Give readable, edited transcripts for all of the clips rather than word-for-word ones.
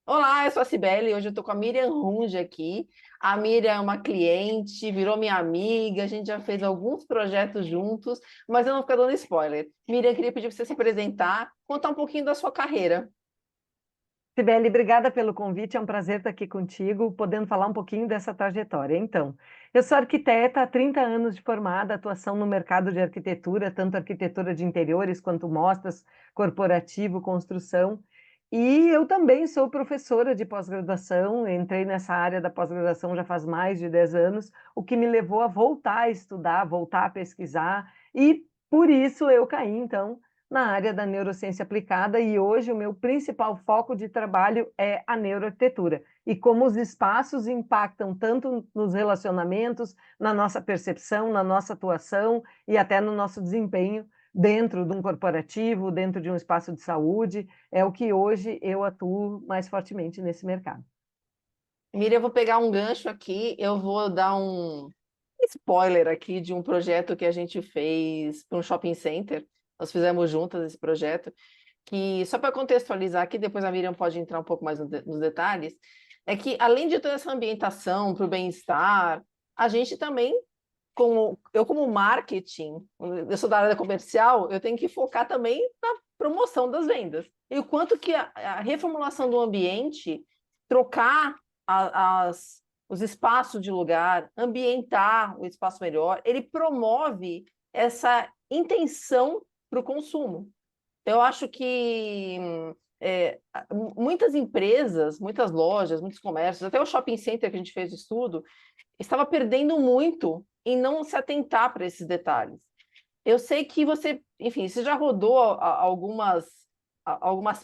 Olá, eu sou a Cibele, hoje eu estou com a Miriam Runge aqui. A Miriam é uma cliente, virou minha amiga, a gente já fez alguns projetos juntos, mas eu não vou ficar dando spoiler. Miriam, queria pedir para você se apresentar, contar um pouquinho da sua carreira. Sibeli, obrigada pelo convite, é um prazer estar aqui contigo, podendo falar um pouquinho dessa trajetória. Então, eu sou arquiteta há 30 anos de formada, atuação no mercado de arquitetura, tanto arquitetura de interiores quanto mostras, corporativo, construção. E eu também sou professora de pós-graduação, entrei nessa área da pós-graduação já faz mais de 10 anos, o que me levou a voltar a estudar, voltar a pesquisar, e por isso eu caí, então, na área da neurociência aplicada e hoje o meu principal foco de trabalho é a neuroarquitetura e como os espaços impactam tanto nos relacionamentos, na nossa percepção, na nossa atuação e até no nosso desempenho dentro de um corporativo, dentro de um espaço de saúde, é o que hoje eu atuo mais fortemente nesse mercado. Miriam, eu vou pegar um gancho aqui, eu vou dar um spoiler aqui de um projeto que a gente fez para um shopping center. Nós fizemos juntas esse projeto, que só para contextualizar aqui, depois a Miriam pode entrar um pouco mais nos detalhes, é que além de toda essa ambientação para o bem-estar, a gente também, como marketing, eu sou da área comercial, eu tenho que focar também na promoção das vendas. E o quanto que a reformulação do ambiente, trocar os espaços de lugar, ambientar o espaço melhor, ele promove essa intenção para o consumo. Eu acho que é, muitas empresas, muitas lojas, muitos comércios, até o shopping center que a gente fez o estudo, estava perdendo muito em não se atentar para esses detalhes. Eu sei que você, enfim, você já rodou algumas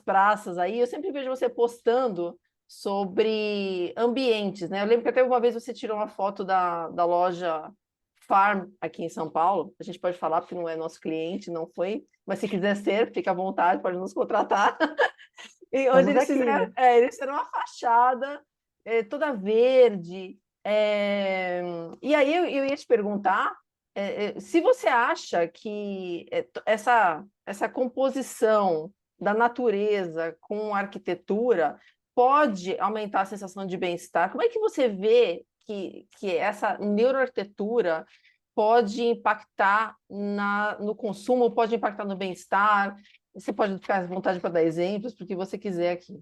praças aí, eu sempre vejo você postando sobre ambientes, né? Eu lembro que até uma vez você tirou uma foto da loja Farm aqui em São Paulo. A gente pode falar porque não é nosso cliente, não foi, mas se quiser ser, fica à vontade, pode nos contratar. E onde Estamos aqui, né? eles fizeram uma fachada toda verde. E aí eu ia te perguntar se você acha que essa composição da natureza com a arquitetura pode aumentar a sensação de bem-estar. Como é que você vê que essa neuroarquitetura pode impactar no consumo, pode impactar no bem-estar? Você pode ficar à vontade para dar exemplos, porque você quiser aqui.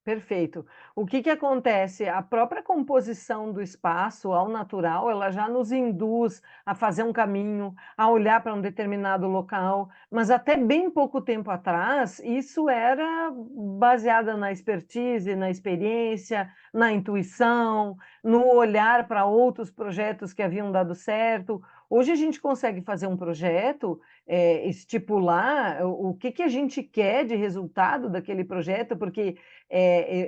Perfeito. O que que acontece? A própria composição do espaço ao natural, ela já nos induz a fazer um caminho, a olhar para um determinado local, mas até bem pouco tempo atrás, isso era baseada na expertise, na experiência, na intuição, no olhar para outros projetos que haviam dado certo. Hoje a gente consegue fazer um projeto, estipular o que que a gente quer de resultado daquele projeto, porque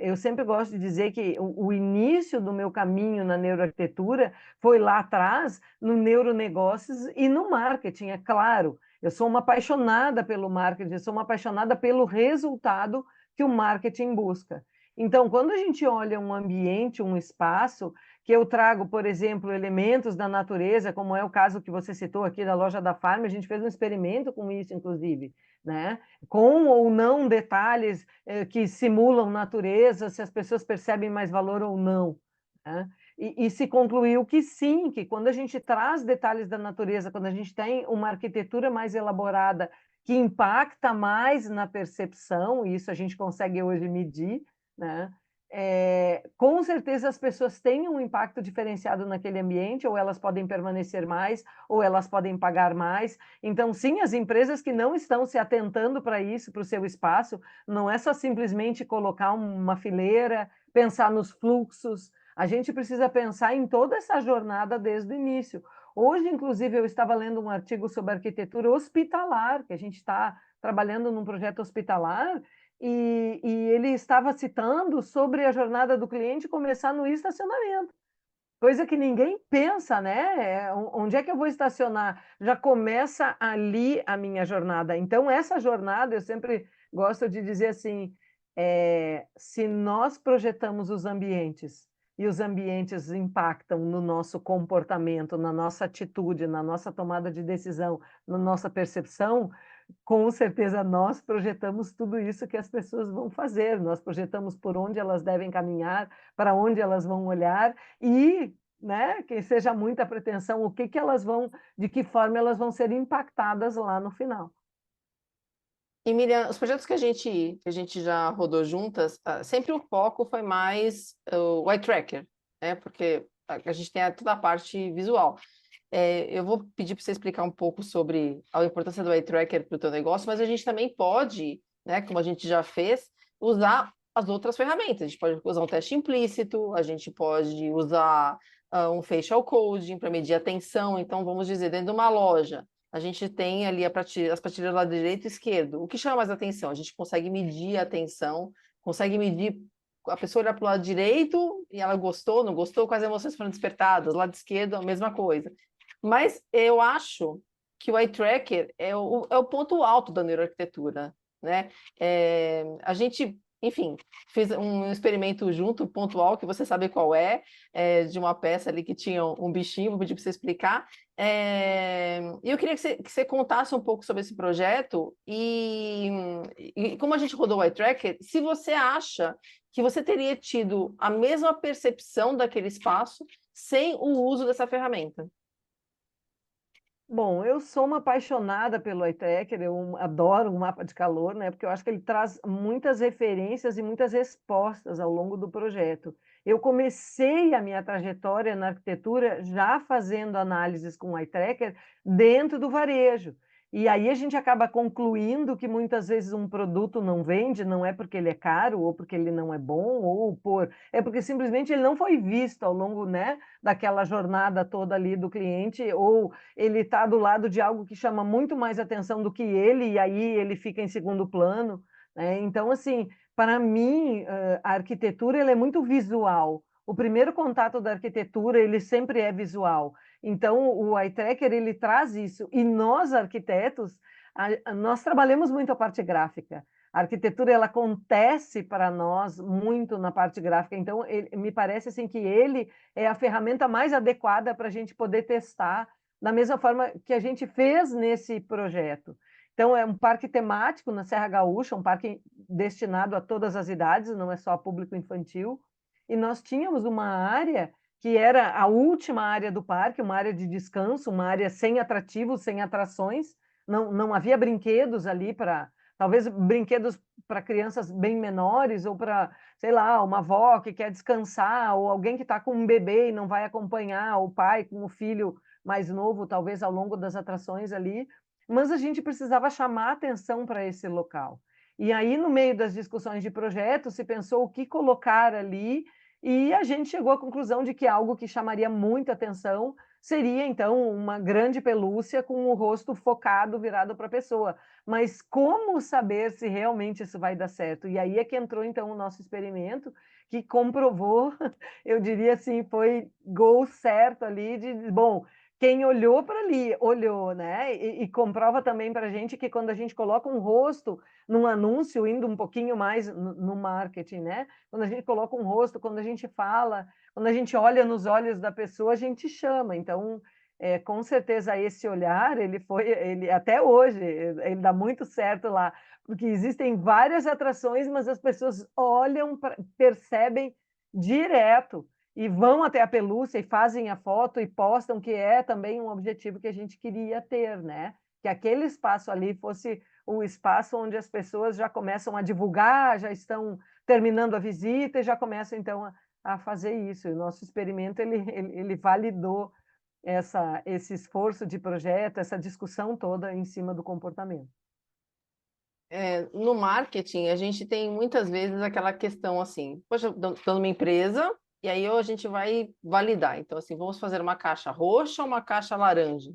eu sempre gosto de dizer que o início do meu caminho na neuroarquitetura foi lá atrás, no neuronegócios e no marketing, é claro. Eu sou uma apaixonada pelo marketing, eu sou uma apaixonada pelo resultado que o marketing busca. Então, quando a gente olha um ambiente, um espaço, que eu trago, por exemplo, elementos da natureza, como é o caso que você citou aqui da loja da Farm, a gente fez um experimento com isso, inclusive, né? Com ou não detalhes que simulam natureza, se as pessoas percebem mais valor ou não. Né? E se concluiu que sim, que quando a gente traz detalhes da natureza, quando a gente tem uma arquitetura mais elaborada, que impacta mais na percepção, e isso a gente consegue hoje medir, né? Com certeza as pessoas têm um impacto diferenciado naquele ambiente, ou elas podem permanecer mais, ou elas podem pagar mais. Então, sim, as empresas que não estão se atentando para isso, para o seu espaço, não é só simplesmente colocar uma fileira, pensar nos fluxos, a gente precisa pensar em toda essa jornada desde o início. Hoje, inclusive, eu estava lendo um artigo sobre arquitetura hospitalar, que a gente está trabalhando num projeto hospitalar, e ele estava citando sobre a jornada do cliente começar no estacionamento. Coisa que ninguém pensa, né? Onde é que eu vou estacionar? Já começa ali a minha jornada. Então, essa jornada, eu sempre gosto de dizer assim: se nós projetamos os ambientes e os ambientes impactam no nosso comportamento, na nossa atitude, na nossa tomada de decisão, na nossa percepção, com certeza nós projetamos tudo isso que as pessoas vão fazer, nós projetamos por onde elas devem caminhar, para onde elas vão olhar e, né, que seja muita pretensão, o que que elas vão, de que forma elas vão ser impactadas lá no final. E Miriam, os projetos que a gente já rodou juntas, sempre o foco foi mais o eye tracker, né? Porque a gente tem toda a parte visual. Eu vou pedir para você explicar um pouco sobre a importância do eye tracker para o teu negócio, mas a gente também pode, né, como a gente já fez, usar as outras ferramentas. A gente pode usar um teste implícito, a gente pode usar um facial coding para medir a atenção. Então, vamos dizer, dentro de uma loja, a gente tem ali as prateleiras lá direito e esquerdo. O que chama mais atenção? A gente consegue medir a atenção, consegue medir a pessoa olhar para o lado direito e ela gostou, não gostou, quais emoções foram despertadas, lado esquerdo, a mesma coisa. Mas eu acho que o eye tracker é o ponto alto da neuroarquitetura, né? A gente, enfim, fez um experimento junto, pontual, que você sabe qual de uma peça ali que tinha um bichinho, vou pedir para você explicar. E eu queria que você contasse um pouco sobre esse projeto e como a gente rodou o eye tracker, se você acha que você teria tido a mesma percepção daquele espaço sem o uso dessa ferramenta. Bom, eu sou uma apaixonada pelo iTracker, eu adoro o mapa de calor, né? Porque eu acho que ele traz muitas referências e muitas respostas ao longo do projeto. Eu comecei a minha trajetória na arquitetura já fazendo análises com o iTracker dentro do varejo. E aí a gente acaba concluindo que muitas vezes um produto não vende, não é porque ele é caro, ou porque ele não é bom, é porque simplesmente ele não foi visto ao longo, né, daquela jornada toda ali do cliente, ou ele está do lado de algo que chama muito mais atenção do que ele, e aí ele fica em segundo plano, né? Então, assim, para mim, a arquitetura ela é muito visual. O primeiro contato da arquitetura, ele sempre é visual. Então, o eye tracker, ele traz isso. E nós, arquitetos, nós trabalhamos muito a parte gráfica. A arquitetura, ela acontece para nós muito na parte gráfica. Então, me parece assim que ele é a ferramenta mais adequada para a gente poder testar da mesma forma que a gente fez nesse projeto. Então, é um parque temático na Serra Gaúcha, um parque destinado a todas as idades, não é só público infantil. E nós tínhamos uma área que era a última área do parque, uma área de descanso, uma área sem atrativos, sem atrações. Não havia brinquedos ali para, talvez brinquedos para crianças bem menores ou para, sei lá, uma avó que quer descansar ou alguém que está com um bebê e não vai acompanhar o pai com o filho mais novo, talvez ao longo das atrações ali, mas a gente precisava chamar atenção para esse local. E aí, no meio das discussões de projeto, se pensou o que colocar ali, e a gente chegou à conclusão de que algo que chamaria muita atenção seria, então, uma grande pelúcia com o rosto focado, virado para a pessoa. Mas como saber se realmente isso vai dar certo? E aí é que entrou, então, o nosso experimento, que comprovou, eu diria assim, foi gol certo ali de, bom, quem olhou para ali, olhou, né? E comprova também para a gente que quando a gente coloca um rosto num anúncio, indo um pouquinho mais no marketing, né? Quando a gente coloca um rosto, quando a gente fala, quando a gente olha nos olhos da pessoa, a gente chama. Então, com certeza esse olhar, ele até hoje, ele dá muito certo lá, porque existem várias atrações, mas as pessoas olham, percebem direto e vão até a pelúcia e fazem a foto e postam, que é também um objetivo que a gente queria ter, né? Que aquele espaço ali fosse o espaço onde as pessoas já começam a divulgar, já estão terminando a visita e já começam, então, a fazer isso. E o nosso experimento, ele validou esse esforço de projeto, essa discussão toda em cima do comportamento. No marketing, a gente tem muitas vezes aquela questão assim, poxa, estou numa empresa, e aí a gente vai validar. Então, assim, vamos fazer uma caixa roxa ou uma caixa laranja,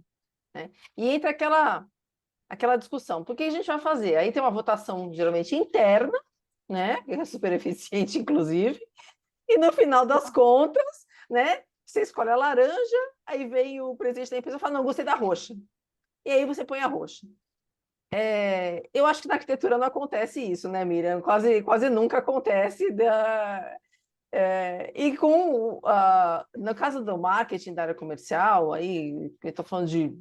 né? E entra aquela discussão, por que a gente vai fazer? Aí tem uma votação geralmente interna, né? Que é super eficiente, inclusive, e no final das contas, né? Você escolhe a laranja, aí vem o presidente da empresa e fala, não, gostei da roxa. E aí você põe a roxa. Eu acho que na arquitetura não acontece isso, né, Miriam? Quase nunca acontece. E no caso do marketing da área comercial, aí eu estou falando de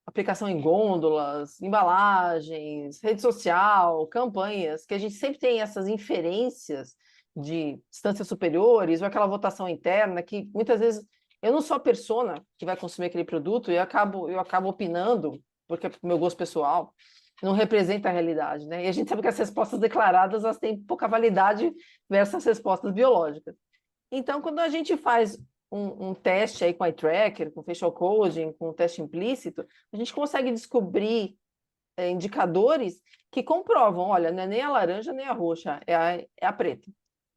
aplicação em gôndolas, embalagens, rede social, campanhas, que a gente sempre tem essas inferências de instâncias superiores ou aquela votação interna que muitas vezes eu não sou a persona que vai consumir aquele produto e eu acabo opinando, porque é o meu gosto pessoal, não representa a realidade, né? E a gente sabe que as respostas declaradas elas têm pouca validade versus as respostas biológicas. Então, quando a gente faz um teste aí com eye tracker, com facial coding, com teste implícito, a gente consegue descobrir indicadores que comprovam, olha, não é nem a laranja nem a roxa, é a preta.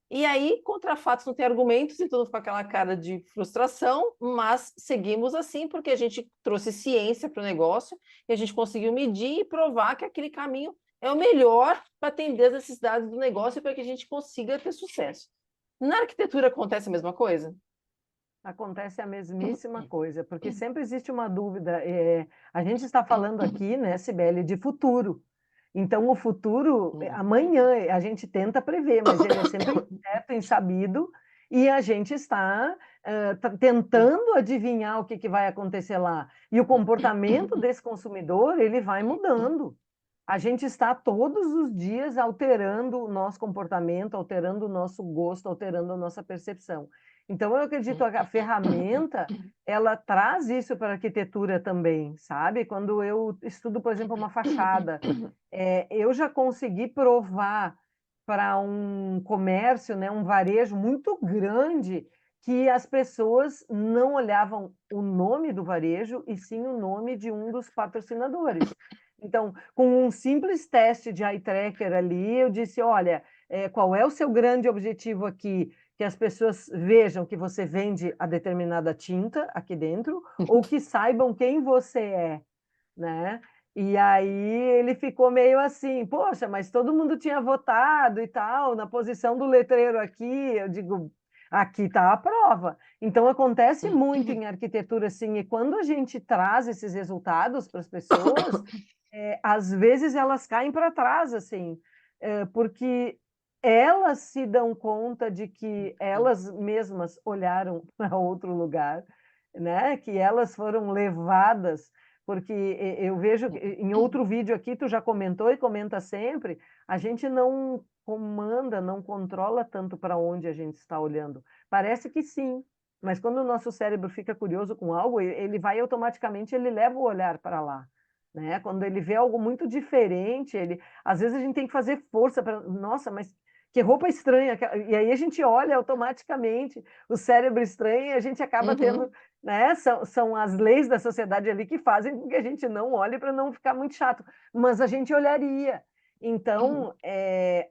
E aí, contra fatos não tem argumentos e tudo com aquela cara de frustração, mas seguimos assim porque a gente trouxe ciência para o negócio e a gente conseguiu medir e provar que aquele caminho é o melhor para atender as necessidades do negócio para que a gente consiga ter sucesso. Na arquitetura acontece a mesma coisa? Acontece a mesmíssima coisa, porque sempre existe uma dúvida. A gente está falando aqui, né, Sibeli, de futuro. Então, o futuro, amanhã, a gente tenta prever, mas ele é sempre incerto, insabido, e a gente está tentando adivinhar o que vai acontecer lá. E o comportamento desse consumidor, ele vai mudando. A gente está todos os dias alterando o nosso comportamento, alterando o nosso gosto, alterando a nossa percepção. Então, eu acredito que a ferramenta, ela traz isso para a arquitetura também, sabe? Quando eu estudo, por exemplo, uma fachada, eu já consegui provar para um comércio, né, um varejo muito grande, que as pessoas não olhavam o nome do varejo, e sim o nome de um dos patrocinadores. Então, com um simples teste de eye tracker ali, eu disse, olha, qual é o seu grande objetivo aqui? Que as pessoas vejam que você vende a determinada tinta aqui dentro, ou que saibam quem você é, né? E aí ele ficou meio assim, poxa, mas todo mundo tinha votado e tal, na posição do letreiro aqui, eu digo, aqui está a prova. Então acontece muito em arquitetura, assim, e quando a gente traz esses resultados para as pessoas, às vezes elas caem para trás, assim, porque elas se dão conta de que elas mesmas olharam para outro lugar, né? Que elas foram levadas, porque eu vejo em outro vídeo aqui, tu já comentou e comenta sempre, a gente não comanda, não controla tanto para onde a gente está olhando. Parece que sim, mas quando o nosso cérebro fica curioso com algo, ele vai automaticamente, ele leva o olhar para lá. Né? Quando ele vê algo muito diferente, às vezes a gente tem que fazer força para, nossa, mas que roupa estranha, e aí a gente olha automaticamente, o cérebro estranho, e a gente acaba tendo, né? São as leis da sociedade ali que fazem com que a gente não olhe para não ficar muito chato, mas a gente olharia. Então,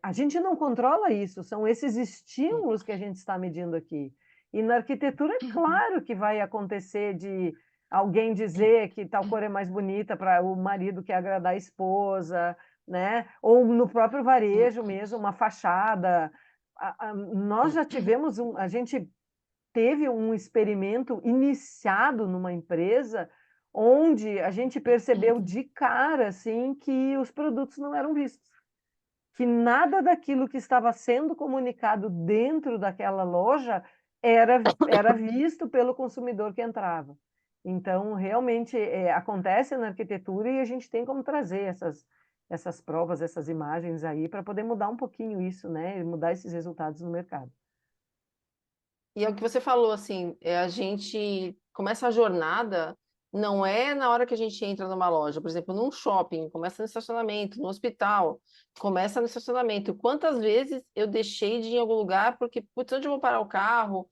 a gente não controla isso, são esses estímulos que a gente está medindo aqui. E na arquitetura, é claro que vai acontecer de alguém dizer que tal cor é mais bonita para o marido que agradar a esposa, né? Ou no próprio varejo mesmo, uma fachada. Nós já tivemos a gente teve um experimento iniciado numa empresa onde a gente percebeu de cara assim que os produtos não eram vistos, que nada daquilo que estava sendo comunicado dentro daquela loja era visto pelo consumidor que entrava. Então, realmente, acontece na arquitetura e a gente tem como trazer essas provas, essas imagens aí, para poder mudar um pouquinho isso, né? Mudar esses resultados no mercado. E é o que você falou, assim, a gente começa a jornada, não é na hora que a gente entra numa loja, por exemplo, num shopping, começa no estacionamento, no hospital, começa no estacionamento. Quantas vezes eu deixei de ir em algum lugar porque, putz, onde eu vou parar o carro?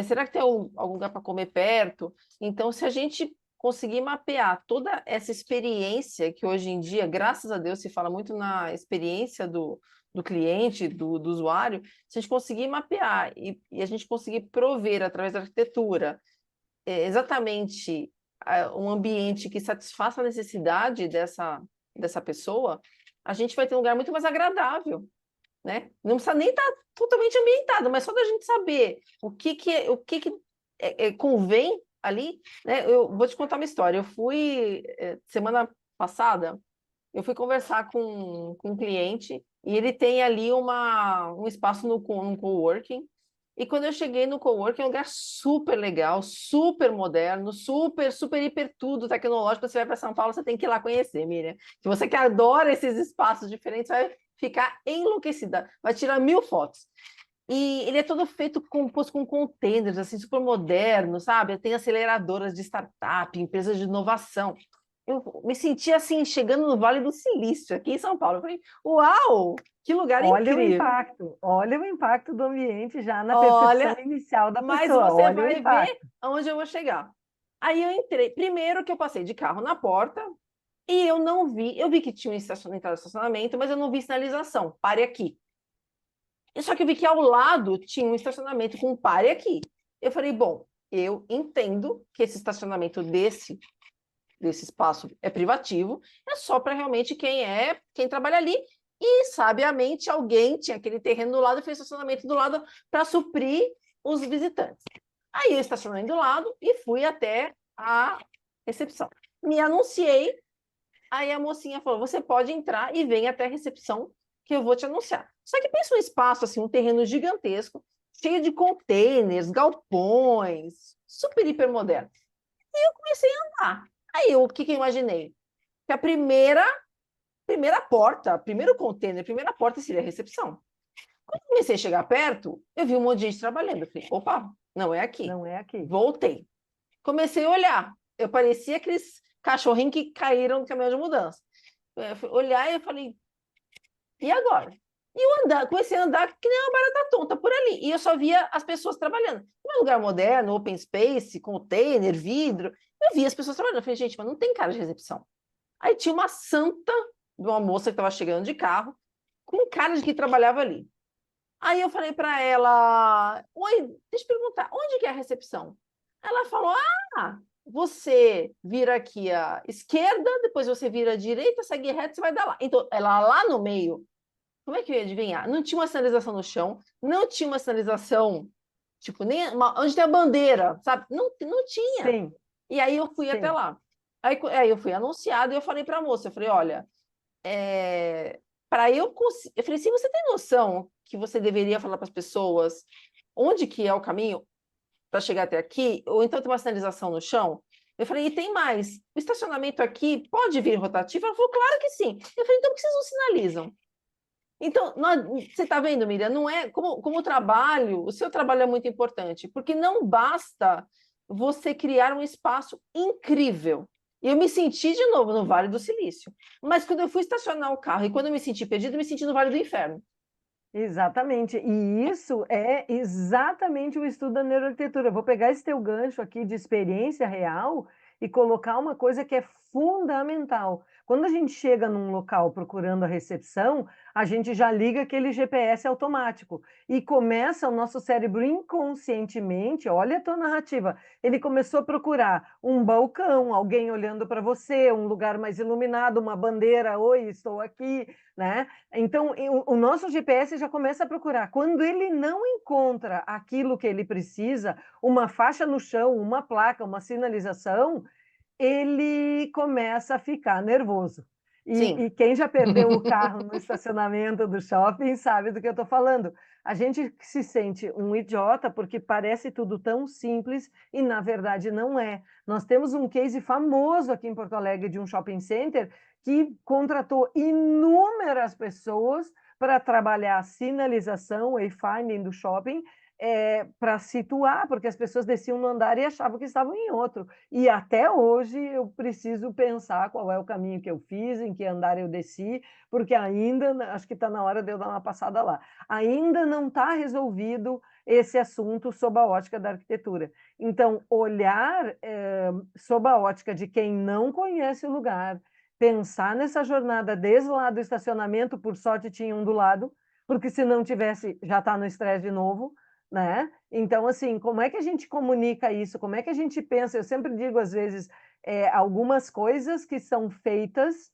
Será que tem algum lugar para comer perto? Então, se a gente conseguir mapear toda essa experiência que hoje em dia, graças a Deus, se fala muito na experiência do cliente, do usuário, se a gente conseguir mapear e a gente conseguir prover através da arquitetura exatamente um ambiente que satisfaça a necessidade dessa pessoa, a gente vai ter um lugar muito mais agradável, né? Não precisa nem estar totalmente ambientado, mas só da gente saber o que convém ali, né? Eu vou te contar uma história. Eu fui semana passada, eu fui conversar com um cliente e ele tem ali um espaço no coworking E quando eu cheguei no coworking, é um lugar super legal, super moderno, super, super, hiper tudo tecnológico. Você vai para São Paulo, você tem que ir lá conhecer, Miriam. Se você que adora esses espaços diferentes, vai ficar enlouquecida, vai tirar 1000 fotos. E ele é todo feito composto com containers, assim, super moderno, sabe? Tem aceleradoras de startup, empresas de inovação. Eu me senti assim, chegando no Vale do Silício, aqui em São Paulo. Eu falei, uau, que lugar incrível. Olha o impacto do ambiente já na percepção Olha, inicial da mas pessoa, você olha o vai ver impacto. aonde eu vou chegar. Aí eu entrei, primeiro que eu passei de carro na porta e eu não vi, eu vi que tinha um estacionamento, mas eu não vi sinalização, pare aqui. Só que eu vi que ao lado tinha um estacionamento com pare aqui. Eu falei, bom, eu entendo que esse estacionamento desse espaço é privativo, é só para realmente quem trabalha ali. E, sabiamente, alguém tinha aquele terreno do lado e fez estacionamento do lado para suprir os visitantes. Aí eu estacionei do lado e fui até a recepção. Me anunciei, aí a mocinha falou: você pode entrar e vem até a recepção que eu vou te anunciar. Só que pensa um espaço, assim, um terreno gigantesco, cheio de containers, galpões, super hiper moderno. E eu comecei a andar. Aí o que eu imaginei? Que a primeira porta, primeiro container, primeira porta seria a recepção. Quando eu comecei a chegar perto, eu vi um monte de gente trabalhando. Eu falei, opa, não é aqui. Não é aqui. Voltei. Comecei a olhar. Eu parecia aqueles cachorrinhos que caíram no caminhão de mudança. Eu fui olhar e eu falei, e agora? E eu comecei a andar que nem uma barata tonta por ali. E eu só via as pessoas trabalhando. Num lugar moderno, open space, container, vidro, eu via as pessoas trabalhando. Eu falei, gente, mas não tem cara de recepção. Aí tinha uma santa de uma moça que estava chegando de carro, com cara de que trabalhava ali. Aí eu falei para ela: oi, deixa eu perguntar, onde que é a recepção? Ela falou: ah, você vira aqui à esquerda, depois você vira à direita, segue reto, você vai dar lá. Então, ela lá no meio, como é que eu ia adivinhar? Não tinha uma sinalização no chão, não tinha uma sinalização, tipo, nem onde tem a bandeira, sabe? Não tinha. Sim, E aí eu fui até sim. lá. Aí eu fui anunciado e eu falei para a moça, eu falei, olha, para eu falei, se você tem noção que você deveria falar para as pessoas onde que é o caminho para chegar até aqui, ou então tem uma sinalização no chão, eu falei, e tem mais, o estacionamento aqui pode vir rotativo? Ela falou, claro que sim. Eu falei, então por que vocês não sinalizam? Então, você está vendo, Miriam, não é como o trabalho, o seu trabalho é muito importante, porque não basta você criar um espaço incrível. E eu me senti de novo no Vale do Silício. Mas quando eu fui estacionar o carro e quando eu me senti perdido, eu me senti no Vale do Inferno. Exatamente, e isso é exatamente o estudo da neuroarquitetura. Eu vou pegar esse teu gancho aqui de experiência real e colocar uma coisa que é fundamental. Quando a gente chega num local procurando a recepção, a gente já liga aquele GPS automático e começa o nosso cérebro inconscientemente, olha a tua narrativa, ele começou a procurar um balcão, alguém olhando para você, um lugar mais iluminado, uma bandeira, oi, estou aqui, né? Então, o nosso GPS já começa a procurar. Quando ele não encontra aquilo que ele precisa, uma faixa no chão, uma placa, uma sinalização, ele começa a ficar nervoso. Sim. E quem já perdeu o carro no estacionamento do shopping sabe do que eu estou falando. A gente se sente um idiota porque parece tudo tão simples e, na verdade, não é. Nós temos um case famoso aqui em Porto Alegre de um shopping center que contratou inúmeras pessoas para trabalhar a sinalização, wayfinding do shopping, para situar, porque as pessoas desciam no andar e achavam que estavam em outro. E até hoje eu preciso pensar qual é o caminho que eu fiz, em que andar eu desci, porque ainda, acho que está na hora de eu dar uma passada lá. Ainda não está resolvido esse assunto sob a ótica da arquitetura. Então, olhar sob a ótica de quem não conhece o lugar, pensar nessa jornada desde lá do estacionamento, por sorte tinha um do lado, porque se não tivesse, já está no estresse de novo, né? Então, assim, como é que a gente comunica isso? Como é que a gente pensa? Eu sempre digo, às vezes, algumas coisas que são feitas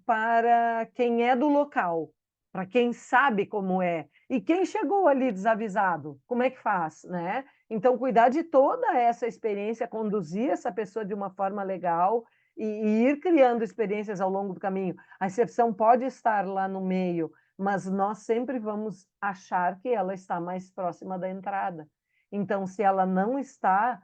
para quem é do local, para quem sabe como é. E quem chegou ali desavisado, como é que faz, né? Então, cuidar de toda essa experiência, conduzir essa pessoa de uma forma legal e ir criando experiências ao longo do caminho. A recepção pode estar lá no meio, mas nós sempre vamos achar que ela está mais próxima da entrada. Então, se ela não está,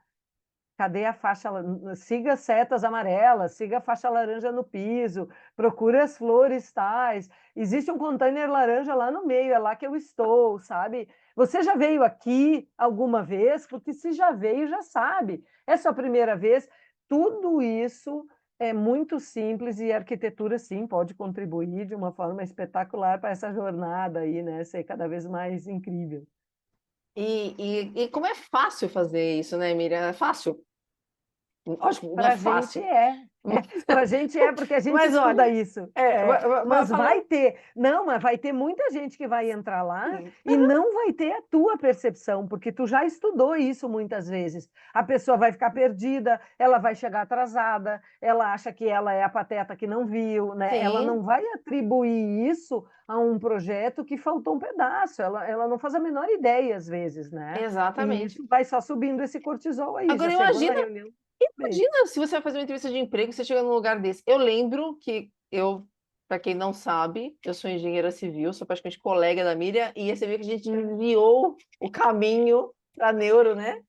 cadê a faixa? Siga setas amarelas, siga a faixa laranja no piso, procure as flores tais. Existe um container laranja lá no meio, é lá que eu estou, sabe? Você já veio aqui alguma vez? Porque se já veio, já sabe. É sua primeira vez. Tudo isso é muito simples e a arquitetura, sim, pode contribuir de uma forma espetacular para essa jornada aí, né? Ser cada vez mais incrível. E como é fácil fazer isso, né, Miriam? É fácil? Lógico, não é Para a gente fácil. é. Para a gente é, porque a gente Mas estuda olha, isso. É, mas vai falando. ter. Não, mas vai ter muita gente que vai entrar lá e não vai ter a tua percepção, porque tu já estudou isso muitas vezes. A pessoa vai ficar perdida, ela vai chegar atrasada, ela acha que ela é a pateta que não viu, né? Ela Sim, não vai atribuir isso a um projeto que faltou um pedaço. Ela não faz a menor ideia, às vezes, né? E exatamente. isso vai só subindo esse cortisol aí. Já Agora chegou na imagina, reunião? imagina se você vai fazer uma entrevista de emprego, você chega num lugar desse. Eu lembro que eu, para quem não sabe, eu sou engenheira civil, sou praticamente colega da Miriam, e você vê que a gente desviou o caminho para neuro, né?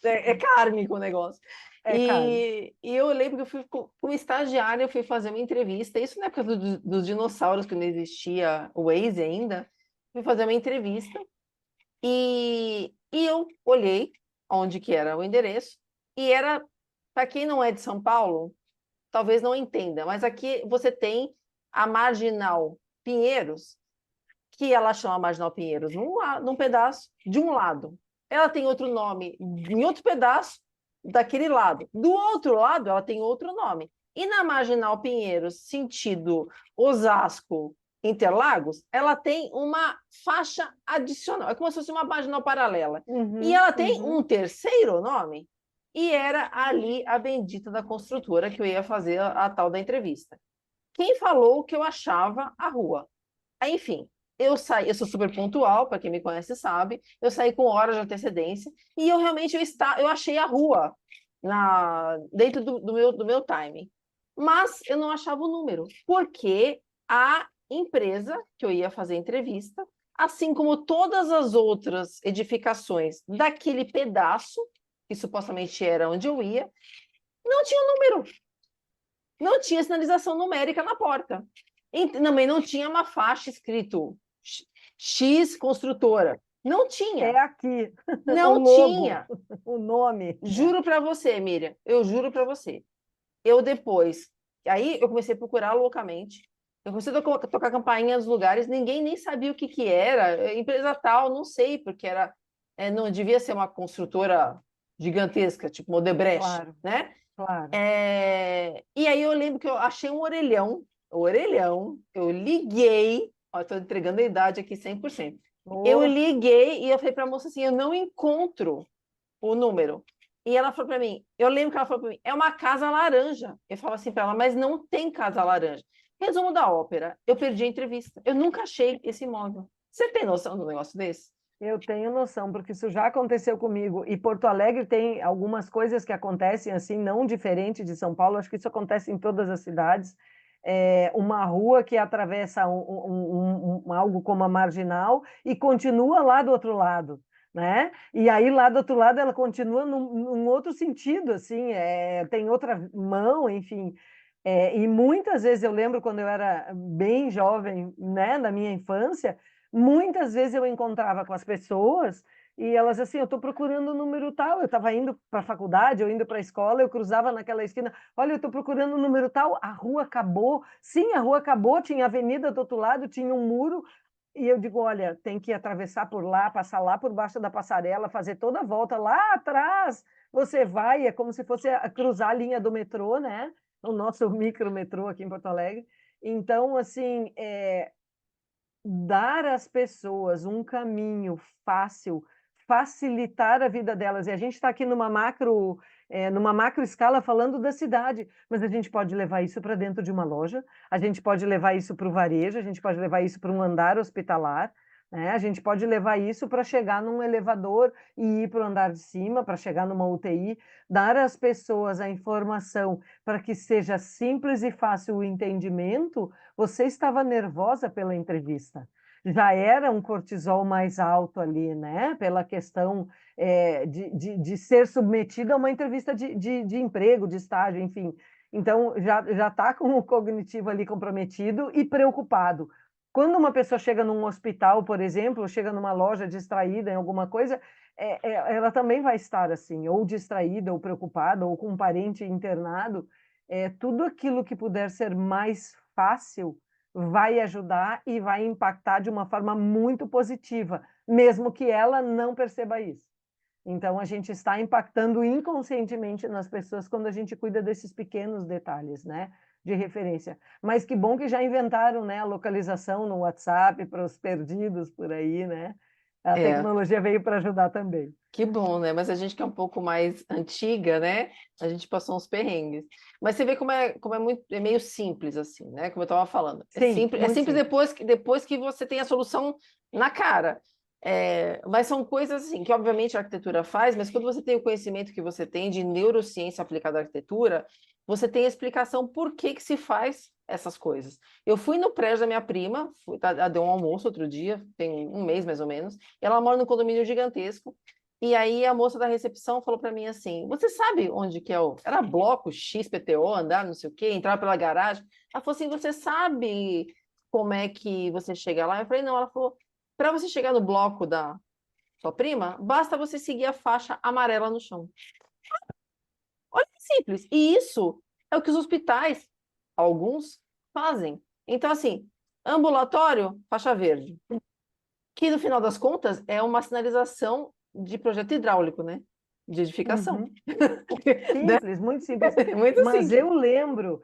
É kármico o negócio. É, cara. E eu lembro que eu fui como estagiária, eu fui fazer uma entrevista, isso na época dos dinossauros, quando não existia o Waze ainda, fui fazer uma entrevista, e eu olhei onde que era o endereço, e era, para quem não é de São Paulo, talvez não entenda, mas aqui você tem a Marginal Pinheiros, que ela chama Marginal Pinheiros num pedaço de um lado. Ela tem outro nome em outro pedaço daquele lado. Do outro lado, ela tem outro nome. E na Marginal Pinheiros, sentido Osasco, Interlagos, ela tem uma faixa adicional. É como se fosse uma marginal paralela. E Uhum, ela tem um uhum. terceiro nome, e era ali a bendita da construtora que eu ia fazer a tal da entrevista. Quem falou que eu achava a rua? Aí, enfim, eu saí, eu sou super pontual, para quem me conhece sabe, eu saí com horas de antecedência e eu realmente eu achei a rua dentro do meu timing. Mas eu não achava o número, porque a empresa que eu ia fazer entrevista, assim como todas as outras edificações daquele pedaço, que supostamente era onde eu ia, não tinha número, não tinha sinalização numérica na porta. Também não tinha uma faixa escrito X construtora. Não É tinha. aqui, o Não logo, tinha. o nome. É. Juro para você, Miriam. Eu juro para você. Eu depois. Aí eu comecei a procurar loucamente. Eu comecei a tocar campainha nos lugares. Ninguém nem sabia o que que era. Empresa tal, não sei, porque era. Não devia ser uma construtora gigantesca, tipo Odebrecht, Claro, né? claro. E aí eu lembro que eu achei um orelhão, eu liguei, ó, estou entregando a idade aqui 100%. Eu Oh, liguei e eu falei para a moça assim, eu não encontro o número. E ela falou para mim, eu lembro que ela falou para mim, é uma casa laranja. Eu falo assim para ela, mas não tem casa laranja. Resumo da ópera, eu perdi a entrevista. Eu nunca achei esse imóvel. Você tem noção do negócio desse? eu tenho noção, porque isso já aconteceu comigo. E Porto Alegre tem algumas coisas que acontecem assim, não diferente de São Paulo, acho que isso acontece em todas as cidades. Uma rua que atravessa algo como a Marginal e continua lá do outro lado, né? E aí lá do outro lado ela continua num outro sentido, assim, tem outra mão, enfim. E muitas vezes eu lembro quando eu era bem jovem, né, na minha infância, muitas vezes eu encontrava com as pessoas e elas assim, eu estou procurando o número tal, eu estava indo para a faculdade, eu indo para a escola, eu cruzava naquela esquina, olha, eu estou procurando o número tal, a rua acabou, sim, a rua acabou, tinha avenida do outro lado, tinha um muro, e eu digo, olha, tem que atravessar por lá, passar lá por baixo da passarela, fazer toda a volta lá atrás, você vai, é como se fosse cruzar a linha do metrô, né? O nosso micrometrô aqui em Porto Alegre. Então, assim, dar às pessoas um caminho fácil, facilitar a vida delas. E a gente está aqui numa macro escala falando da cidade, mas a gente pode levar isso para dentro de uma loja, a gente pode levar isso para o varejo, a gente pode levar isso para um andar hospitalar, né? A gente pode levar isso para chegar num elevador e ir para o andar de cima, para chegar numa UTI, dar às pessoas a informação para que seja simples e fácil o entendimento. Você estava nervosa pela entrevista. Já era um cortisol mais alto ali, né? Pela questão de ser submetida a uma entrevista de emprego, de estágio, enfim. Então, já está com o cognitivo ali comprometido e preocupado. Quando uma pessoa chega num hospital, por exemplo, chega numa loja distraída em alguma coisa, ela também vai estar assim, ou distraída, ou preocupada, ou com um parente internado. Tudo aquilo que puder ser mais fácil vai ajudar e vai impactar de uma forma muito positiva, mesmo que ela não perceba isso. Então, a gente está impactando inconscientemente nas pessoas quando a gente cuida desses pequenos detalhes, né, de referência. Mas que bom que já inventaram, né, a localização no WhatsApp para os perdidos por aí, né? A É, tecnologia veio para ajudar também. que bom, né? Mas a gente que é um pouco mais antiga, né? A gente passou uns perrengues. Mas você vê como é muito, é meio simples assim, né? Como eu estava falando. Sim, É muito simples simples. depois que você tem a solução na cara. Mas são coisas assim que, obviamente, a arquitetura faz, mas quando você tem o conhecimento que você tem de neurociência aplicada à arquitetura, você tem a explicação por que que se faz essas coisas. Eu fui no prédio da minha prima, ela deu um almoço outro dia, tem um mês mais ou menos, e ela mora num condomínio gigantesco. E aí a moça da recepção falou para mim assim: você sabe onde que é o. Era bloco XPTO, andar, não sei o quê, entrar pela garagem. Ela falou assim: você sabe como é que você chega lá? Eu falei: não. Ela falou: para você chegar no bloco da sua prima, basta você seguir a faixa amarela no chão. Olha que simples. E isso é o que os hospitais, alguns, fazem. Então, assim, ambulatório, faixa verde. Que no final das contas é uma sinalização de projeto hidráulico, né? De edificação. Uhum. Simples, muito simples. É muito Mas simples. eu lembro,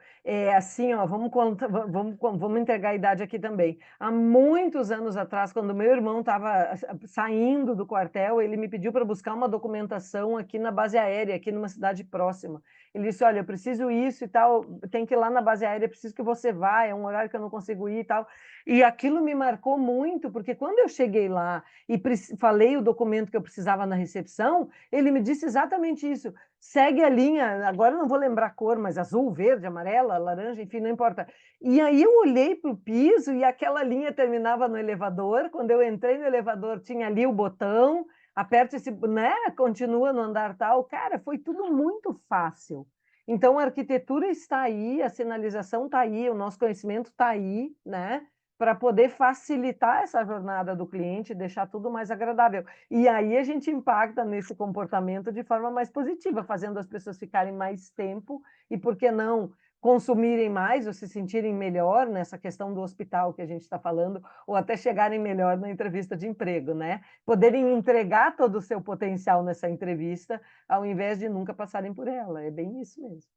assim, ó, vamos entregar a idade aqui também. Há muitos anos atrás, quando meu irmão estava saindo do quartel, ele me pediu para buscar uma documentação aqui na base aérea, aqui numa cidade próxima. Ele disse: olha, eu preciso isso e tal, tem que ir lá na base aérea, preciso que você vá, é um horário que eu não consigo ir e tal. E aquilo me marcou muito, porque quando eu cheguei lá e falei o documento que eu precisava na recepção, ele me disse exatamente isso. Segue a linha, agora eu não vou lembrar a cor, mas azul, verde, amarela, laranja, enfim, não importa. E aí eu olhei para o piso e aquela linha terminava no elevador. Quando eu entrei no elevador, tinha ali o botão, aperta esse, né? Continua no andar tal. Cara, foi tudo muito fácil. Então, a arquitetura está aí, a sinalização está aí, o nosso conhecimento está aí, né? Para poder facilitar essa jornada do cliente, deixar tudo mais agradável. E aí a gente impacta nesse comportamento de forma mais positiva, fazendo as pessoas ficarem mais tempo e, por que não, consumirem mais ou se sentirem melhor nessa questão do hospital que a gente está falando, ou até chegarem melhor na entrevista de emprego, né? Poderem entregar todo o seu potencial nessa entrevista, ao invés de nunca passarem por ela. É bem isso mesmo.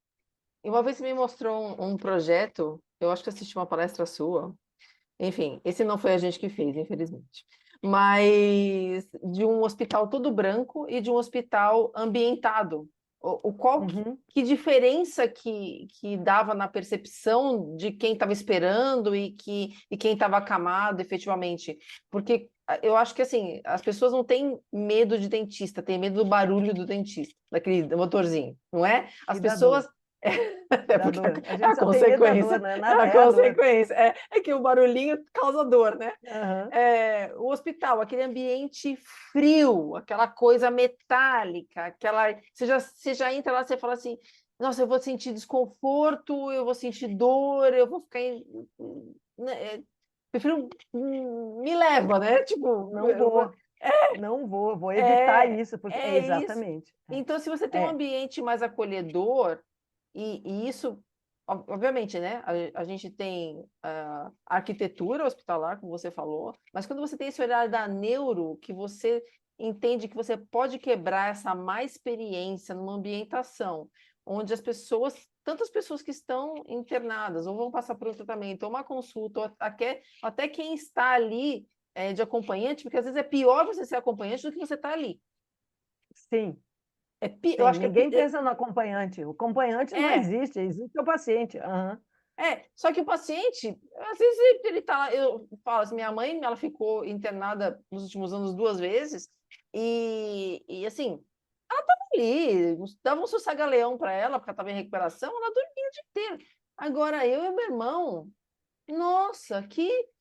E uma vez você me mostrou um projeto, eu acho que assisti uma palestra sua. Enfim, esse não foi a gente que fez, infelizmente. Mas de um hospital todo branco e de um hospital ambientado. Uhum. Que diferença que dava na percepção de quem estava esperando e quem estava acamado efetivamente? Porque eu acho que assim, as pessoas não têm medo de dentista, têm medo do barulho do dentista, daquele motorzinho, não é? As E da dor. pessoas. É Da porque dor. A é gente a só tem medo da dor, consequência, né? é Nada a é a dor. consequência. É que o barulhinho causa dor, né? Uhum. O hospital, aquele ambiente frio, aquela coisa metálica, você já entra lá, você fala assim, nossa, eu vou sentir desconforto, eu vou sentir dor, eu vou ficar né, prefiro me leva, né? Tipo, Não vou. Não vou, vou evitar é, isso, porque é é isso. exatamente. Então, se você tem um É. ambiente mais acolhedor, e isso, obviamente, né? A gente tem a arquitetura hospitalar, como você falou, mas quando você tem esse olhar da neuro, que você entende que você pode quebrar essa má experiência numa ambientação, onde as pessoas, tantas pessoas que estão internadas, ou vão passar por um tratamento, ou uma consulta, ou até quem está ali de acompanhante, porque às vezes é pior você ser acompanhante do que você estar ali. Sim, Eu sim. acho que Ninguém pensa no acompanhante. O acompanhante não é, existe, existe o paciente. Aham. Só que o paciente, às vezes ele tá lá, eu falo assim, minha mãe, ela ficou internada nos últimos anos 2 vezes, e assim, ela estava ali, dava um sossega-leão para ela, porque ela estava em recuperação, ela dormia o dia inteiro. Agora, eu e meu irmão, nossa,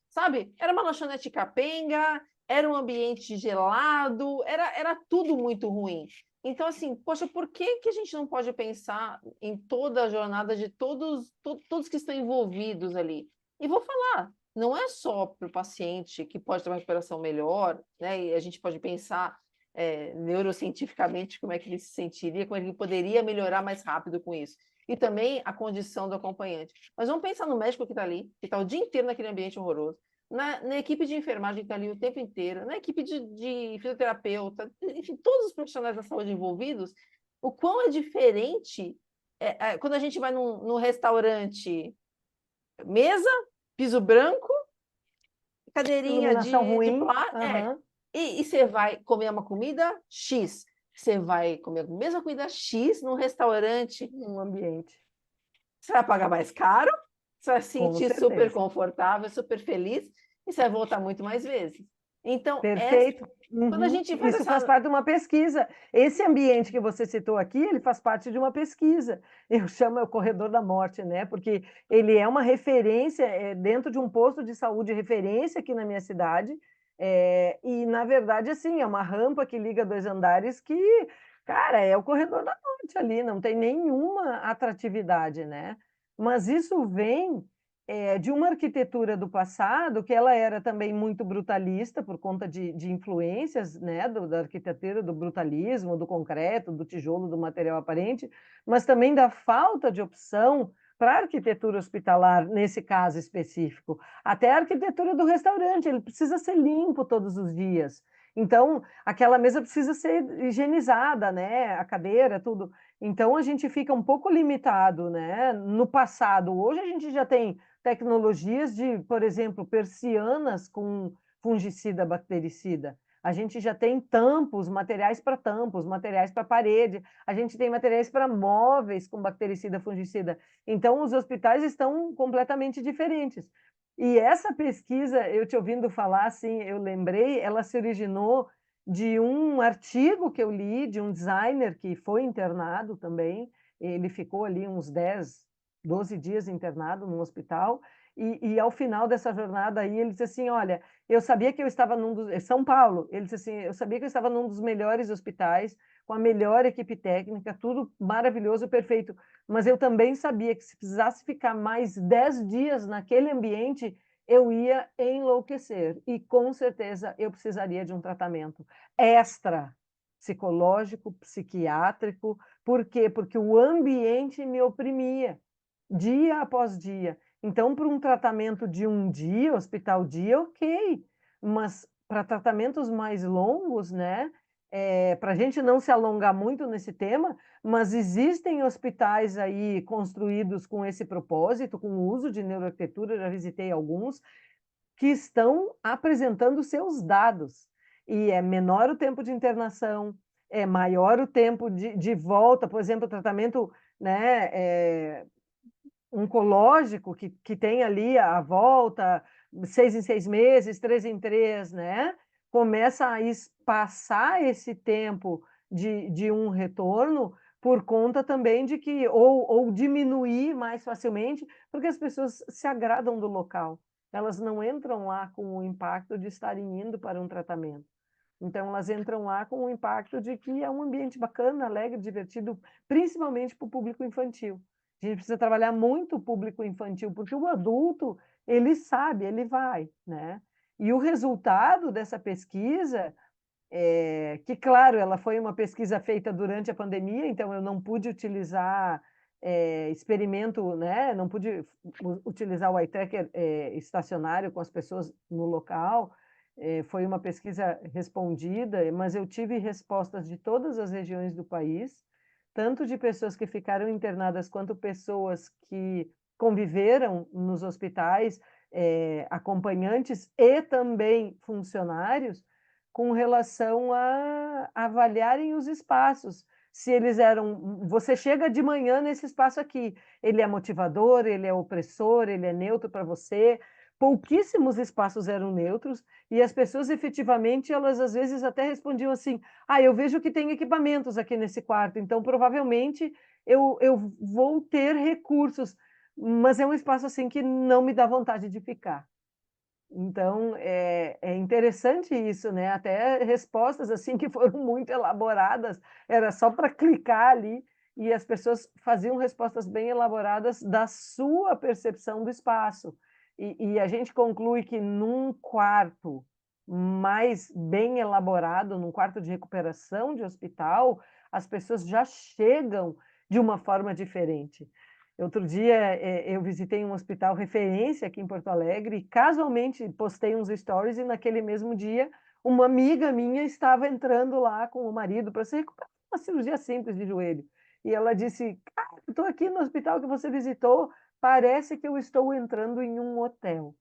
sabe, era uma lanchonete capenga, era um ambiente gelado, era tudo muito ruim. Então, assim, poxa, por que que a gente não pode pensar em toda a jornada de todos que estão envolvidos ali? E vou falar, não é só para o paciente que pode ter uma recuperação melhor, né? E a gente pode pensar neurocientificamente como é que ele se sentiria, como é que ele poderia melhorar mais rápido com isso. E também a condição do acompanhante. Mas vamos pensar no médico que está ali, que está o dia inteiro naquele ambiente horroroso, na equipe de enfermagem que está ali o tempo inteiro, na equipe de fisioterapeuta, enfim, todos os profissionais da saúde envolvidos, o quão é diferente quando a gente vai num restaurante, mesa, piso branco, cadeirinha Iluminação de ruim, plástico, e você vai comer uma comida X, você vai comer a mesma comida X num restaurante, um ambiente, você vai pagar mais caro, você vai se com sentir super certeza. confortável, super feliz, e você vai voltar muito mais vezes. Então, Perfeito. quando a Uhum. gente faz Isso faz essa. parte de uma pesquisa. Esse ambiente que você citou aqui, ele faz parte de uma pesquisa. Eu chamo o corredor da morte, né? Porque ele é uma referência dentro de um posto de saúde referência aqui na minha cidade. E, na verdade, assim, é uma rampa que liga 2 andares que, cara, é o corredor da morte ali, não tem nenhuma atratividade, né? Mas isso vem de uma arquitetura do passado que ela era também muito brutalista por conta de influências, né, da arquitetura do brutalismo, do concreto, do tijolo, do material aparente, mas também da falta de opção para a arquitetura hospitalar, nesse caso específico. Até a arquitetura do restaurante, ele precisa ser limpo todos os dias. Então, aquela mesa precisa ser higienizada, né? A cadeira, tudo. Então, a gente fica um pouco limitado, né? No passado, hoje a gente já tem tecnologias de, por exemplo, persianas com fungicida bactericida. A gente já tem tampos, materiais para parede, a gente tem materiais para móveis com bactericida, fungicida. Então, os hospitais estão completamente diferentes. E essa pesquisa, eu te ouvindo falar, assim, eu lembrei, ela se originou de um artigo que eu li de um designer que foi internado também. Ele ficou ali uns 10, 12 dias internado num hospital, e ao final dessa jornada aí, ele disse assim, olha, eu sabia que eu estava São Paulo, ele disse assim, eu sabia que eu estava num dos melhores hospitais, com a melhor equipe técnica, tudo maravilhoso, perfeito, mas eu também sabia que se precisasse ficar mais 10 dias naquele ambiente, eu ia enlouquecer, e com certeza eu precisaria de um tratamento extra, psicológico, psiquiátrico. Por quê? Porque o ambiente me oprimia, dia após dia. Então, para um tratamento de um dia, hospital dia, ok, mas para tratamentos mais longos, né? Para a gente não se alongar muito nesse tema, mas existem hospitais aí construídos com esse propósito, com o uso de neuroarquitetura, eu já visitei alguns, que estão apresentando seus dados. E é menor o tempo de internação, é maior o tempo de volta, por exemplo, o tratamento, né, oncológico, que tem ali a volta, 6 em 6 meses, 3 em 3, né? Começa a espaçar esse tempo de um retorno por conta também de que, ou diminuir mais facilmente, porque as pessoas se agradam do local. Elas não entram lá com o impacto de estarem indo para um tratamento. Então, elas entram lá com o impacto de que é um ambiente bacana, alegre, divertido, principalmente para o público infantil. A gente precisa trabalhar muito o público infantil, porque o adulto, ele sabe, ele vai, né? E o resultado dessa pesquisa, que, claro, ela foi uma pesquisa feita durante a pandemia, então eu não pude utilizar experimento, né? Não pude utilizar o eye-tracker estacionário com as pessoas no local. Foi uma pesquisa respondida, mas eu tive respostas de todas as regiões do país, tanto de pessoas que ficaram internadas, quanto pessoas que conviveram nos hospitais, acompanhantes e também funcionários, com relação a avaliarem os espaços, se eles eram... Você chega de manhã nesse espaço aqui, ele é motivador, ele é opressor, ele é neutro para você. Pouquíssimos espaços eram neutros, e as pessoas efetivamente, elas às vezes até respondiam assim: ah, eu vejo que tem equipamentos aqui nesse quarto, então provavelmente eu vou ter recursos, mas é um espaço assim que não me dá vontade de ficar. Então, é interessante isso, né? Até respostas assim que foram muito elaboradas, era só para clicar ali, e as pessoas faziam respostas bem elaboradas da sua percepção do espaço. E a gente conclui que num quarto mais bem elaborado, num quarto de recuperação de hospital, as pessoas já chegam de uma forma diferente. Outro dia, eu visitei um hospital referência aqui em Porto Alegre e casualmente postei uns stories, e naquele mesmo dia uma amiga minha estava entrando lá com o marido para se recuperar uma cirurgia simples de joelho. E ela disse: cara, estou aqui no hospital que você visitou, parece que eu estou entrando em um hotel.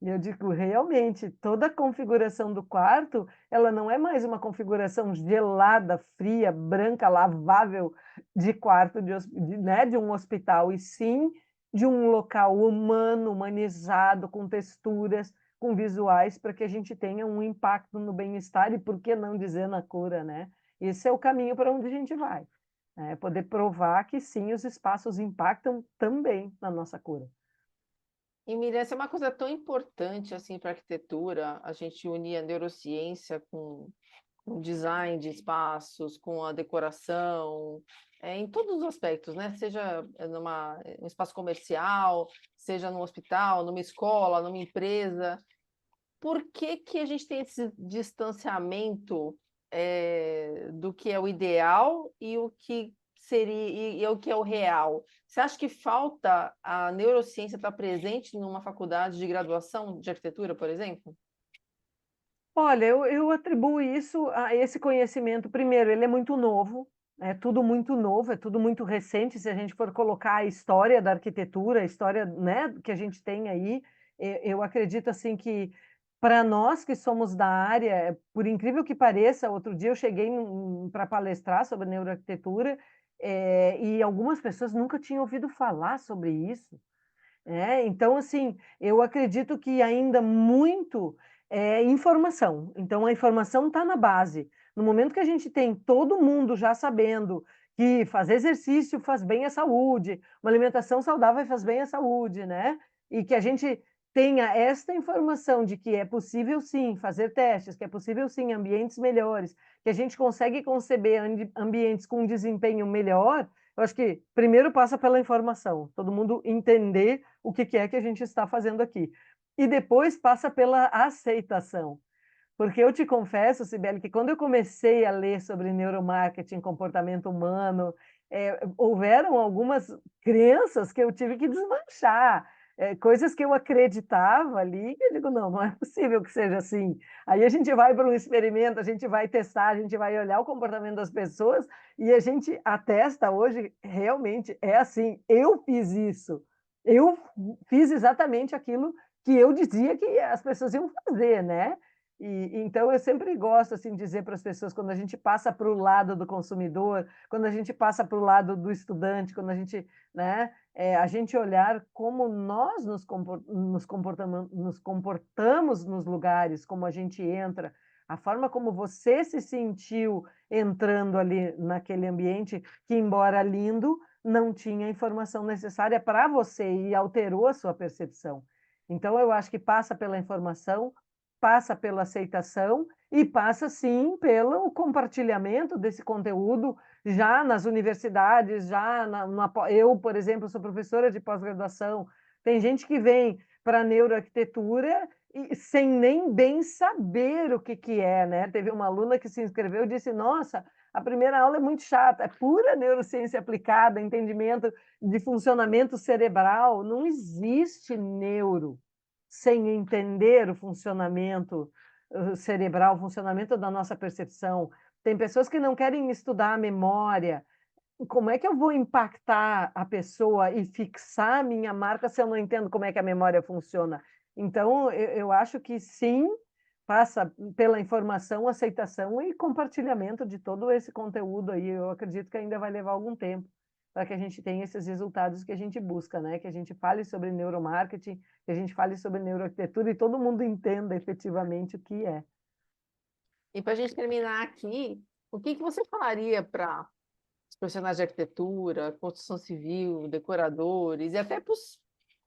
E eu digo, realmente, toda a configuração do quarto, ela não é mais uma configuração gelada, fria, branca, lavável de quarto né, de um hospital, e sim de um local humano, humanizado, com texturas, com visuais, para que a gente tenha um impacto no bem-estar e, por que não dizer, na cura, né? Esse é o caminho para onde a gente vai, né? Poder provar que sim, os espaços impactam também na nossa cura. E, Miriam, essa é uma coisa tão importante assim para a arquitetura, a gente unir a neurociência com o design de espaços, com a decoração, em todos os aspectos, né? Seja um espaço comercial, seja num hospital, numa escola, numa empresa. Por que que a gente tem esse distanciamento do que é o ideal e o que seria e o que é o real? Você acha que falta a neurociência estar presente numa faculdade de graduação de arquitetura, por exemplo? Olha, eu atribuo isso a esse conhecimento. Primeiro, ele é muito novo, é tudo muito novo, é tudo muito recente. Se a gente for colocar a história da arquitetura, a história, né, que a gente tem aí, eu acredito assim que para nós que somos da área, por incrível que pareça, outro dia eu cheguei para palestrar sobre neuroarquitetura, e algumas pessoas nunca tinham ouvido falar sobre isso. Então, assim, eu acredito que ainda muito é informação. Então, a informação está na base. No momento que a gente tem todo mundo já sabendo que fazer exercício faz bem à saúde, uma alimentação saudável faz bem à saúde, né? E que a gente tenha esta informação de que é possível sim fazer testes, que é possível sim ambientes melhores, que a gente consegue conceber ambientes com um desempenho melhor. Eu acho que primeiro passa pela informação, todo mundo entender o que é que a gente está fazendo aqui. E depois passa pela aceitação. Porque eu te confesso, Sibeli, que quando eu comecei a ler sobre neuromarketing, comportamento humano, houveram algumas crenças que eu tive que desmanchar, coisas que eu acreditava ali, que eu digo, não, não é possível que seja assim. Aí a gente vai para um experimento, a gente vai testar, a gente vai olhar o comportamento das pessoas e a gente atesta hoje, realmente é assim, eu fiz isso, eu fiz exatamente aquilo que eu dizia que as pessoas iam fazer, né? Então eu sempre gosto assim de dizer para as pessoas, quando a gente passa para o lado do consumidor, quando a gente passa para o lado do estudante, quando a gente, né, a gente olhar como nós nos comportamos nos lugares, como a gente entra, a forma como você se sentiu entrando ali naquele ambiente, que embora lindo, não tinha a informação necessária para você e alterou a sua percepção. Então eu acho que passa pela informação, passa pela aceitação e passa, sim, pelo compartilhamento desse conteúdo já nas universidades, eu, por exemplo, sou professora de pós-graduação, tem gente que vem para a neuroarquitetura e sem nem bem saber o que é, né? Teve uma aluna que se inscreveu e disse, nossa, a primeira aula é muito chata, é pura neurociência aplicada, entendimento de funcionamento cerebral, não existe neuro sem entender o funcionamento cerebral, o funcionamento da nossa percepção. Tem pessoas que não querem estudar a memória. Como é que eu vou impactar a pessoa e fixar a minha marca se eu não entendo como é que a memória funciona? Então, eu acho que sim, passa pela informação, aceitação e compartilhamento de todo esse conteúdo aí. Eu acredito que ainda vai levar algum tempo para que a gente tenha esses resultados que a gente busca, né? Que a gente fale sobre neuromarketing, que a gente fale sobre neuroarquitetura e todo mundo entenda efetivamente o que é. E para a gente terminar aqui, o que você falaria para os profissionais de arquitetura, construção civil, decoradores e até para os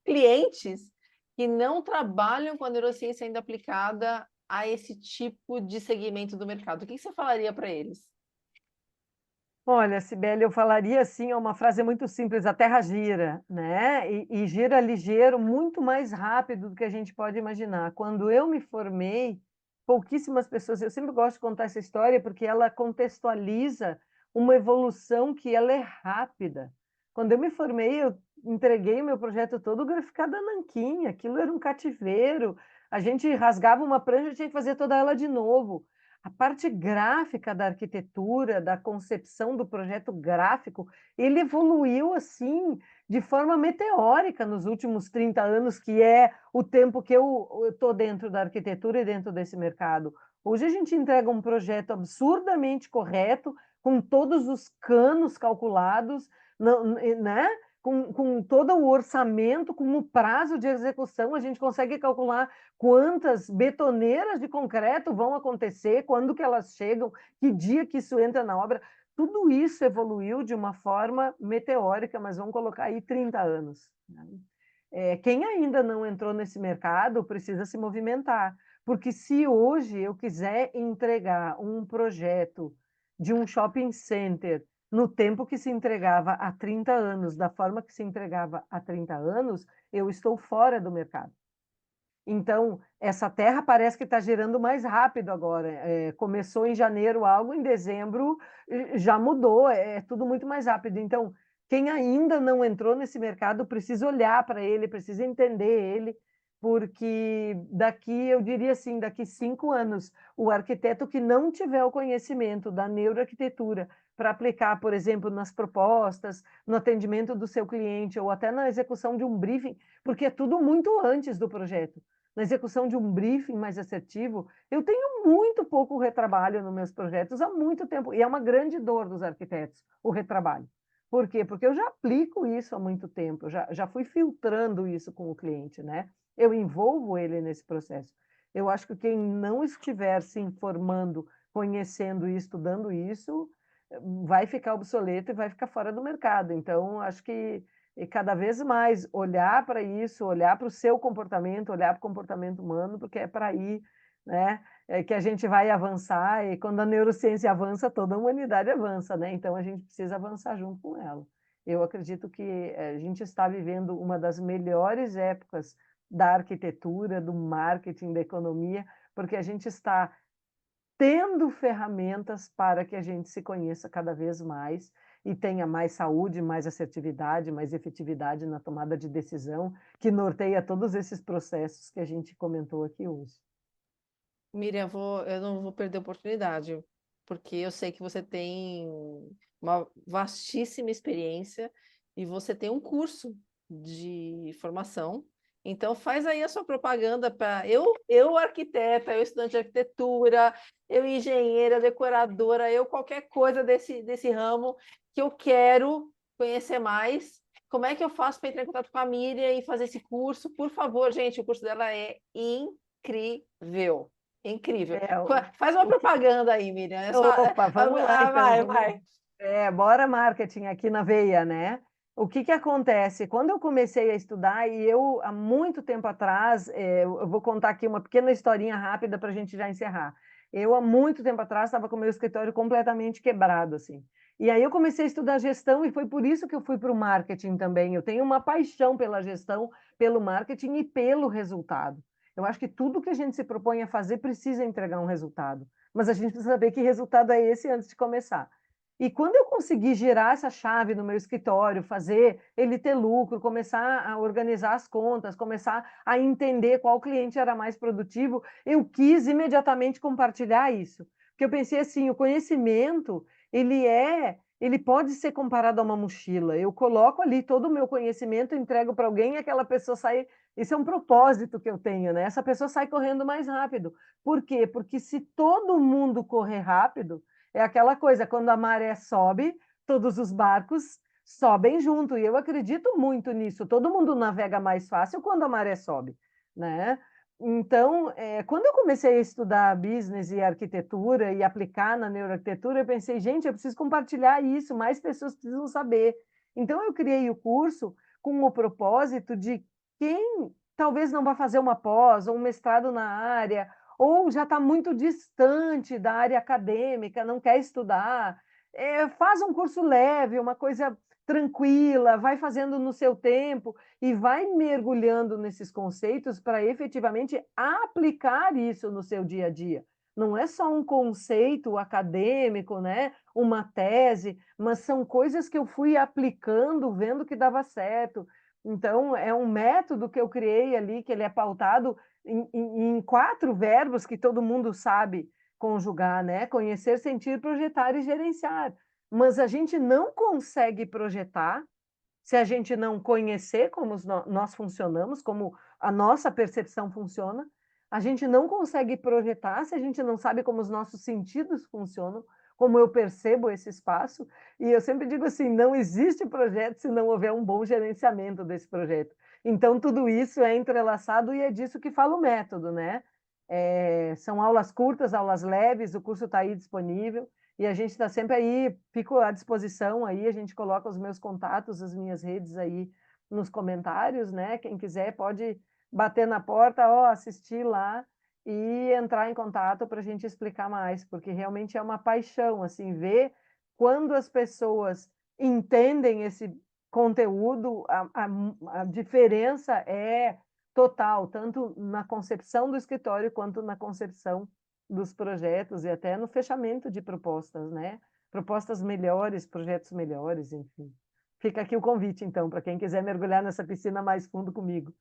clientes que não trabalham com a neurociência ainda aplicada a esse tipo de segmento do mercado? O que você falaria para eles? Olha, Cibele, eu falaria assim, é uma frase muito simples, a Terra gira, né? E gira ligeiro, muito mais rápido do que a gente pode imaginar. Quando eu me formei, pouquíssimas pessoas, eu sempre gosto de contar essa história porque ela contextualiza uma evolução que ela é rápida. Quando eu me formei, eu entreguei o meu projeto todo graficado a nanquim, aquilo era um cativeiro, a gente rasgava uma prancha e tinha que fazer toda ela de novo. A parte gráfica da arquitetura, da concepção do projeto gráfico, ele evoluiu assim de forma meteórica nos últimos 30 anos, que é o tempo que eu estou dentro da arquitetura e dentro desse mercado. Hoje a gente entrega um projeto absurdamente correto, com todos os canos calculados, né? Com todo o orçamento, com o prazo de execução, a gente consegue calcular quantas betoneiras de concreto vão acontecer, quando que elas chegam, que dia que isso entra na obra. Tudo isso evoluiu de uma forma meteórica, mas vamos colocar aí 30 anos. Né? Quem ainda não entrou nesse mercado precisa se movimentar, porque se hoje eu quiser entregar um projeto de um shopping center no tempo que se entregava há 30 anos, da forma que se entregava há 30 anos, eu estou fora do mercado. Então, essa terra parece que está girando mais rápido agora. Começou em janeiro algo, em dezembro já mudou, é tudo muito mais rápido. Então, quem ainda não entrou nesse mercado precisa olhar para ele, precisa entender ele, porque daqui, eu diria assim, daqui 5 anos, o arquiteto que não tiver o conhecimento da neuroarquitetura para aplicar, por exemplo, nas propostas, no atendimento do seu cliente ou até na execução de um briefing, porque é tudo muito antes do projeto. Na execução de um briefing mais assertivo, eu tenho muito pouco retrabalho nos meus projetos há muito tempo, e é uma grande dor dos arquitetos, o retrabalho. Por quê? Porque eu já aplico isso há muito tempo, eu já fui filtrando isso com o cliente, né? Eu envolvo ele nesse processo. Eu acho que quem não estiver se informando, conhecendo e estudando isso, vai ficar obsoleto e vai ficar fora do mercado. Então, acho que cada vez mais olhar para isso, olhar para o seu comportamento, olhar para o comportamento humano, porque é para aí, né, que a gente vai avançar, e quando a neurociência avança, toda a humanidade avança, né? Então a gente precisa avançar junto com ela. Eu acredito que a gente está vivendo uma das melhores épocas da arquitetura, do marketing, da economia, porque a gente está tendo ferramentas para que a gente se conheça cada vez mais e tenha mais saúde, mais assertividade, mais efetividade na tomada de decisão, que norteia todos esses processos que a gente comentou aqui hoje. Miriam, eu não vou perder a oportunidade, porque eu sei que você tem uma vastíssima experiência e você tem um curso de formação. Então, faz aí a sua propaganda para eu arquiteta, eu estudante de arquitetura, eu engenheira, decoradora, eu qualquer coisa desse ramo que eu quero conhecer mais. Como é que eu faço para entrar em contato com a Miriam e fazer esse curso? Por favor, gente, o curso dela é incrível. Incrível. É, Faz uma propaganda aí, Miriam. Opa, vamos lá então. Vai, vai. Bora marketing aqui na veia, né? O que que acontece? Quando eu comecei a estudar, e eu, há muito tempo atrás, eu vou contar aqui uma pequena historinha rápida para a gente já encerrar. Eu, há muito tempo atrás, estava com o meu escritório completamente quebrado, assim. E aí eu comecei a estudar gestão e foi por isso que eu fui para o marketing também. Eu tenho uma paixão pela gestão, pelo marketing e pelo resultado. Eu acho que tudo que a gente se propõe a fazer precisa entregar um resultado. Mas a gente precisa saber que resultado é esse antes de começar. E quando eu consegui girar essa chave no meu escritório, fazer ele ter lucro, começar a organizar as contas, começar a entender qual cliente era mais produtivo, eu quis imediatamente compartilhar isso. Porque eu pensei assim, o conhecimento, ele pode ser comparado a uma mochila. Eu coloco ali todo o meu conhecimento, entrego para alguém e aquela pessoa sai Isso é um propósito que eu tenho, né? Essa pessoa sai correndo mais rápido. Por quê? Porque se todo mundo correr rápido, é aquela coisa, quando a maré sobe, todos os barcos sobem junto. E eu acredito muito nisso. Todo mundo navega mais fácil quando a maré sobe, né? Então, quando eu comecei a estudar business e arquitetura e aplicar na neuroarquitetura, eu pensei, gente, eu preciso compartilhar isso, mais pessoas precisam saber. Então, eu criei o curso com o propósito de quem talvez não vá fazer uma pós ou um mestrado na área, ou já está muito distante da área acadêmica, não quer estudar, faz um curso leve, uma coisa tranquila, vai fazendo no seu tempo e vai mergulhando nesses conceitos para efetivamente aplicar isso no seu dia a dia. Não é só um conceito acadêmico, né? Uma tese, mas são coisas que eu fui aplicando, vendo que dava certo. Então, é um método que eu criei ali, que ele é pautado em 4 verbos que todo mundo sabe conjugar, né? Conhecer, sentir, projetar e gerenciar. Mas a gente não consegue projetar se a gente não conhecer como nós funcionamos, como a nossa percepção funciona. A gente não consegue projetar se a gente não sabe como os nossos sentidos funcionam, como eu percebo esse espaço. E eu sempre digo assim: não existe projeto se não houver um bom gerenciamento desse projeto. Então, tudo isso é entrelaçado e é disso que fala o método, né? São aulas curtas, aulas leves, o curso está aí disponível. E a gente está sempre aí, fico à disposição aí, a gente coloca os meus contatos, as minhas redes aí nos comentários, né? Quem quiser pode bater na porta, ó, assistir lá e entrar em contato para a gente explicar mais, porque realmente é uma paixão, assim, ver quando as pessoas entendem esse conteúdo, a diferença é total, tanto na concepção do escritório quanto na concepção dos projetos e até no fechamento de propostas, né? Propostas melhores, projetos melhores, enfim. Fica aqui o convite, então, para quem quiser mergulhar nessa piscina mais fundo comigo.